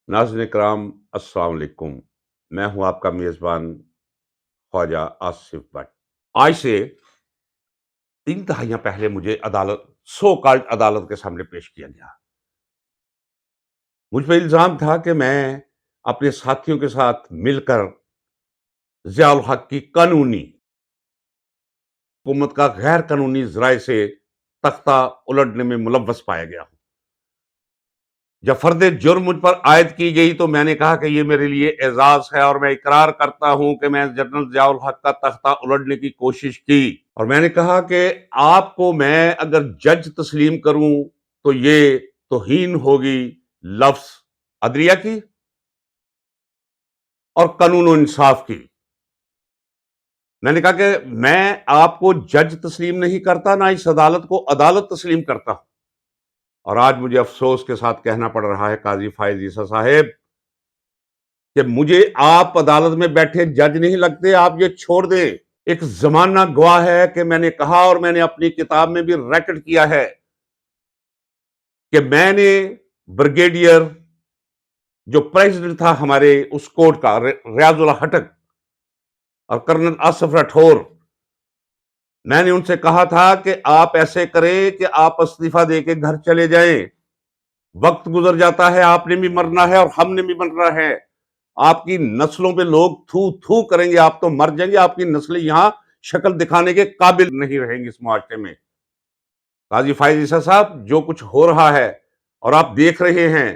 नाज़रीन इकराम, अस्सलाम वालेकुम। मैं हूं आपका मेज़बान ख्वाजा आसिफ भट्ट। आज से 3 दहाइयाँ पहले मुझे सो कॉल्ड अदालत के सामने पेश किया गया। मुझ पे इल्ज़ाम था कि मैं अपने साथियों के साथ मिलकर ज़िया-उल हक की कानूनी हुकूमत का गैर कानूनी ज़राए से तख्ता उलटने में मुलव्वस पाया गया हूं। जब फर्द जुर्म मुझ पर आयद की गई तो मैंने कहा कि ये मेरे लिए एजाज है और मैं इकरार करता हूं कि मैं जनरल ज़िया-उल हक का तख्ता उलटने की कोशिश की। और मैंने कहा कि आपको मैं अगर जज तस्लीम करूं तो ये तौहीन होगी लफ्ज अदलिया की और कानून और इंसाफ की। मैंने कहा कि मैं आपको जज तस्लीम नहीं करता, ना इस अदालत को अदालत तस्लीम करता हूं। और आज मुझे अफसोस के साथ कहना पड़ रहा है काजी फायज ईसा साहेब कि मुझे आप अदालत में बैठे जज नहीं लगते। आप ये छोड़ दें। एक जमाना गवाह है कि मैंने कहा और मैंने अपनी किताब में भी रिकॉर्ड किया है कि मैंने ब्रिगेडियर जो प्रेसिडेंट था हमारे उस कोर्ट का रियाजुल हटक और कर्नल आसफ राठौर, मैंने उनसे कहा था कि आप ऐसे करें कि आप इस्तीफा देके घर चले जाएं। वक्त गुजर जाता है, आपने भी मरना है और हमने भी मरना है। आपकी नस्लों पे लोग थू थू करेंगे, आप तो मर जाएंगे। आपकी नस्लें यहां शक्ल दिखाने के काबिल नहीं रहेंगी इस मुआशरे में। काजी फायज ईसा साहब, जो कुछ हो रहा है और आप देख रहे हैं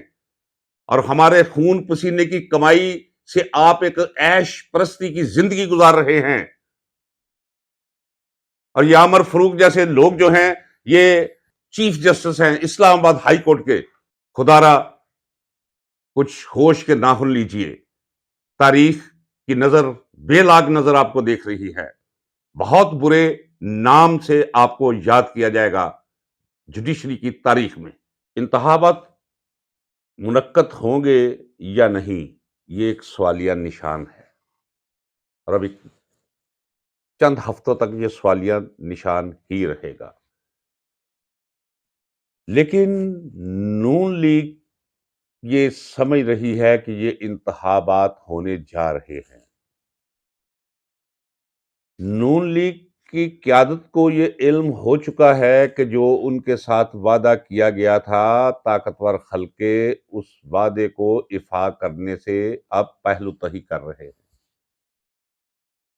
और हमारे खून पसीने की कमाई से आप एक ऐश परस्ती की जिंदगी गुजार रहे हैं, और ये आमर फरूक जैसे लोग जो हैं ये चीफ जस्टिस हैं इस्लामाबाद हाई कोर्ट के। खुदारा कुछ होश के नाखून लीजिए। तारीख की नजर बेलाग नजर आपको देख रही है। बहुत बुरे नाम से आपको याद किया जाएगा जुडिशरी की तारीख में। इंतखाबात मुनक्कद होंगे या नहीं, ये एक सवालिया निशान है, और अभी चंद हफ्तों तक ये सवालिया निशान ही रहेगा। लेकिन नून लीग ये समझ रही है कि ये इंतखाबात होने जा रहे हैं। नून लीग की क्यादत को ये इल्म हो चुका है कि जो उनके साथ वादा किया गया था, ताकतवर हल्के उस वादे को इफा करने से अब पहलुतही कर रहे हैं।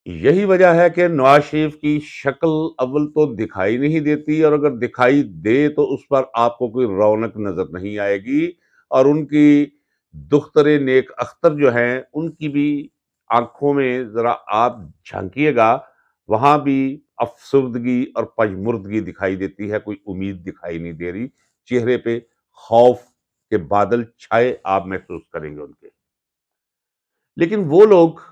यही वजह है कि नवाज शरीफ की शक्ल अव्वल तो दिखाई नहीं देती, और अगर दिखाई दे तो उस पर आपको कोई रौनक नजर नहीं आएगी। और उनकी दुख्तरे नेक अख्तर जो हैं उनकी भी आंखों में जरा आप झांकिएगा, वहां भी अफसुर्दगी और पजमुर्दगी दिखाई देती है, कोई उम्मीद दिखाई नहीं दे रही। चेहरे पे खौफ के बादल छाए आप महसूस करेंगे उनके। लेकिन वो लोग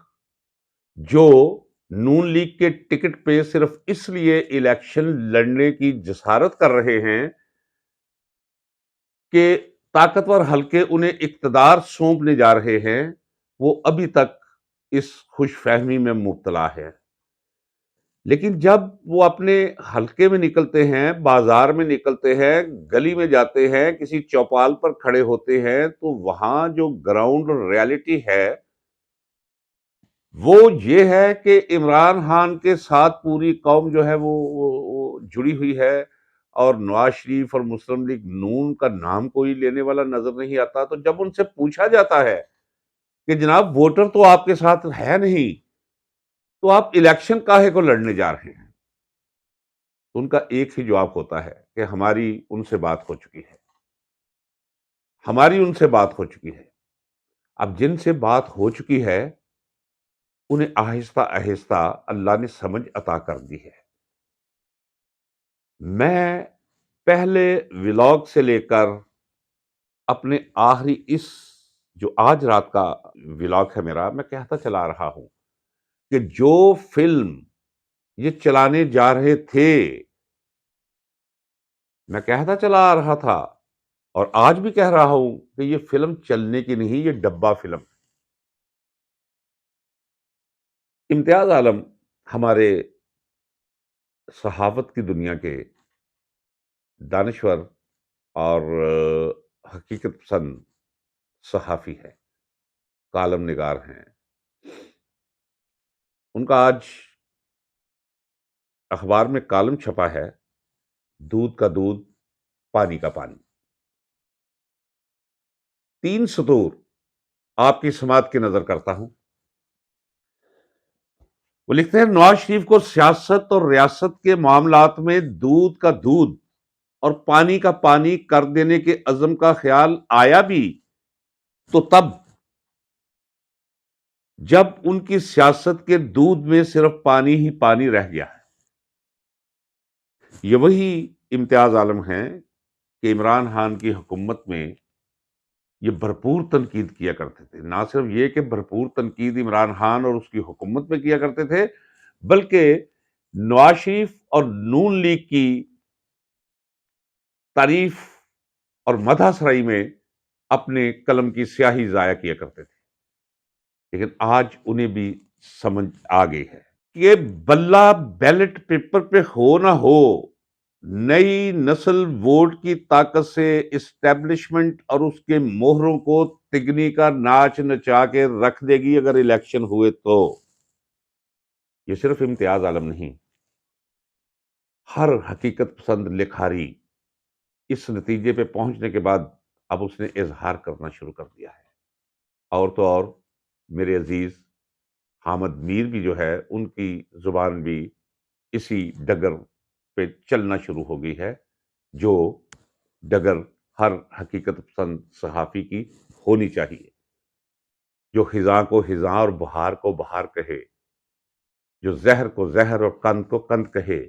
जो नून लीग के टिकट पे सिर्फ इसलिए इलेक्शन लड़ने की जसारत कर रहे हैं कि ताकतवर हल्के उन्हें इक्तदार सौंपने जा रहे हैं, वो अभी तक इस खुशफहमी में मुब्तला है। लेकिन जब वो अपने हल्के में निकलते हैं, बाजार में निकलते हैं, गली में जाते हैं, किसी चौपाल पर खड़े होते हैं, तो वहां जो ग्राउंड रियलिटी है वो ये है कि इमरान खान के साथ पूरी कौम जो है वो जुड़ी हुई है, और नवाज शरीफ और मुस्लिम लीग नून का नाम कोई लेने वाला नजर नहीं आता। तो जब उनसे पूछा जाता है कि जनाब वोटर तो आपके साथ है नहीं, तो आप इलेक्शन काहे को लड़ने जा रहे हैं, तो उनका एक ही जवाब होता है कि हमारी उनसे बात हो चुकी है, हमारी उनसे बात हो चुकी है। अब जिनसे बात हो चुकी है उन्हें आहिस्ता आहिस्ता अल्लाह ने समझ अता कर दी है। मैं पहले व्लॉग से लेकर अपने आखिरी इस जो आज रात का व्लॉग है मेरा, मैं कहता चला रहा हूं कि जो फिल्म ये चलाने जा रहे थे, मैं कहता चला आ रहा था और आज भी कह रहा हूं कि ये फिल्म चलने की नहीं, ये डब्बा फिल्म। इम्तियाज आलम हमारे सहावत की दुनिया के दानश्वर और हकीकत पसंद صحافی ہے، کالم نگار ہیں. ان کا آج اخبار میں کالم چھپا ہے، دودھ کا دودھ، پانی کا پانی. 3 سطور آپ کی سماعت کی نظر کرتا ہوں. وہ لکھتے ہیں نواز شریف کو سیاست اور ریاست کے معاملات میں دودھ کا دودھ اور پانی کا پانی کر دینے کے عزم کا خیال آیا بھی تو تب جب ان کی سیاست کے دودھ میں صرف پانی ہی پانی رہ گیا ہے. یہ وہی امتیاز عالم ہیں کہ عمران خان کی حکومت میں یہ بھرپور تنقید کیا کرتے تھے. نہ صرف یہ کہ بھرپور تنقید عمران خان اور اس کی حکومت میں کیا کرتے تھے، بلکہ نواز شریف اور نون لیگ کی تعریف اور مدح سرائی میں اپنے قلم کی سیاہی ضائع کیا کرتے تھے. لیکن آج انہیں بھی سمجھ آ گئی ہے کہ بلہ بیلٹ پیپر پہ ہو نہ ہو، نئی نسل ووٹ کی طاقت سے اسٹیبلشمنٹ اور اس کے مہروں کو تگنی کا ناچ نچا کے رکھ دے گی اگر الیکشن ہوئے تو. یہ صرف امتیاز عالم نہیں، ہر حقیقت پسند لکھاری اس نتیجے پہ پہنچنے کے بعد اب اس نے اظہار کرنا شروع کر دیا ہے. اور تو اور میرے عزیز حامد میر بھی جو ہے، ان کی زبان بھی اسی ڈگر پہ چلنا شروع ہو گئی ہے، جو ڈگر ہر حقیقت پسند صحافی کی ہونی چاہیے. جو خزاں کو خزاں اور بہار کو بہار کہے، جو زہر کو زہر اور قند کو قند کہے،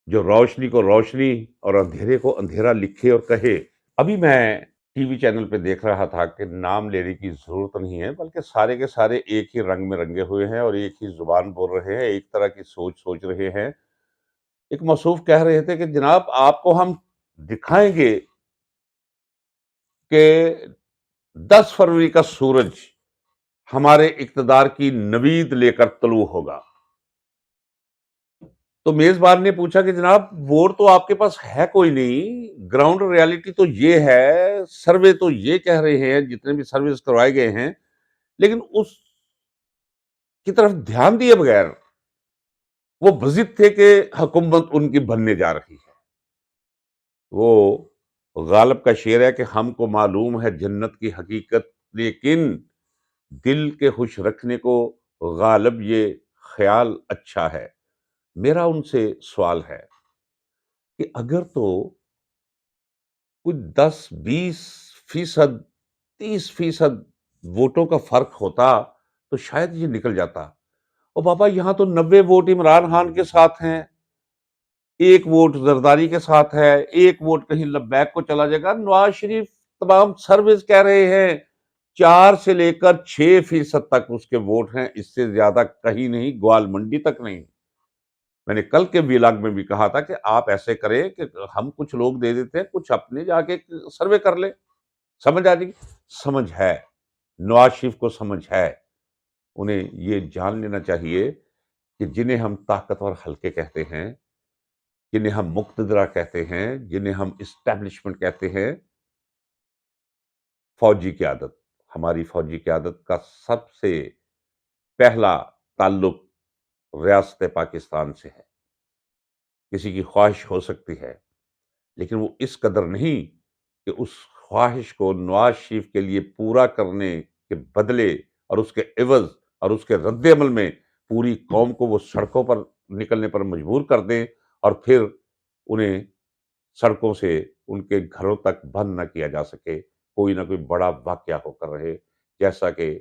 جو روشنی کو روشنی اور اندھیرے کو اندھیرا لکھے اور کہے. ابھی میں ٹی وی چینل پہ دیکھ رہا تھا کہ نام لینے کی ضرورت نہیں ہے، بلکہ سارے کے سارے ایک ہی رنگ میں رنگے ہوئے ہیں اور ایک ہی زبان بول رہے ہیں، ایک طرح کی سوچ رہے ہیں. ایک موصوف کہہ رہے تھے کہ جناب آپ کو ہم دکھائیں گے کہ 10 فروری کا سورج ہمارے اقتدار کی نوید لے کر طلوع ہوگا. تو میزبان نے پوچھا کہ جناب ووٹ تو آپ کے پاس ہے کوئی نہیں، گراؤنڈ ریالٹی تو یہ ہے، سروے تو یہ کہہ رہے ہیں، جتنے بھی سرویز کروائے گئے ہیں، لیکن اس کی طرف دھیان دیے بغیر وہ بضد تھے کہ حکومت ان کی بننے جا رہی ہے. وہ غالب کا شعر ہے کہ ہم کو معلوم ہے جنت کی حقیقت، لیکن دل کے خوش رکھنے کو غالب یہ خیال اچھا ہے. میرا ان سے سوال ہے کہ اگر تو کچھ 10-20%، 30% ووٹوں کا فرق ہوتا تو شاید یہ نکل جاتا. اور بابا یہاں تو 90 ووٹ عمران خان کے ساتھ ہیں، 1 ووٹ زرداری کے ساتھ ہے، 1 ووٹ کہیں لبیک کو چلا جائے گا. نواز شریف تمام سروس کہہ رہے ہیں 4 سے لے کر 6% تک اس کے ووٹ ہیں، اس سے زیادہ کہیں نہیں، گوال منڈی تک نہیں. میں نے کل کے ویلاگ میں بھی کہا تھا کہ آپ ایسے کریں کہ ہم کچھ لوگ دے دیتے ہیں، کچھ اپنے جا کے سروے کر لیں، سمجھ آ جائے گی. سمجھ ہے، نواز شریف کو سمجھ ہے. انہیں یہ جان لینا چاہیے کہ جنہیں ہم طاقتور حلقے کہتے ہیں، جنہیں ہم مقتدرہ کہتے ہیں، جنہیں ہم اسٹیبلشمنٹ کہتے ہیں، فوجی قیادت، ہماری فوجی قیادت کا سب سے پہلا تعلق ریاست پاکستان سے ہے. کسی کی خواہش ہو سکتی ہے، لیکن وہ اس قدر نہیں کہ اس خواہش کو نواز شریف کے لیے پورا کرنے کے بدلے اور اس کے عوض اور اس کے رد عمل میں پوری قوم کو وہ سڑکوں پر نکلنے پر مجبور کر دیں اور پھر انہیں سڑکوں سے ان کے گھروں تک بند نہ کیا جا سکے. کوئی نہ کوئی بڑا واقعہ ہو کر رہے، جیسا کہ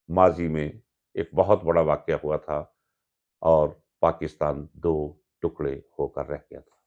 ماضی میں ایک بہت بڑا واقعہ ہوا تھا اور پاکستان 2 ٹکڑے ہو کر رہ گیا تھا.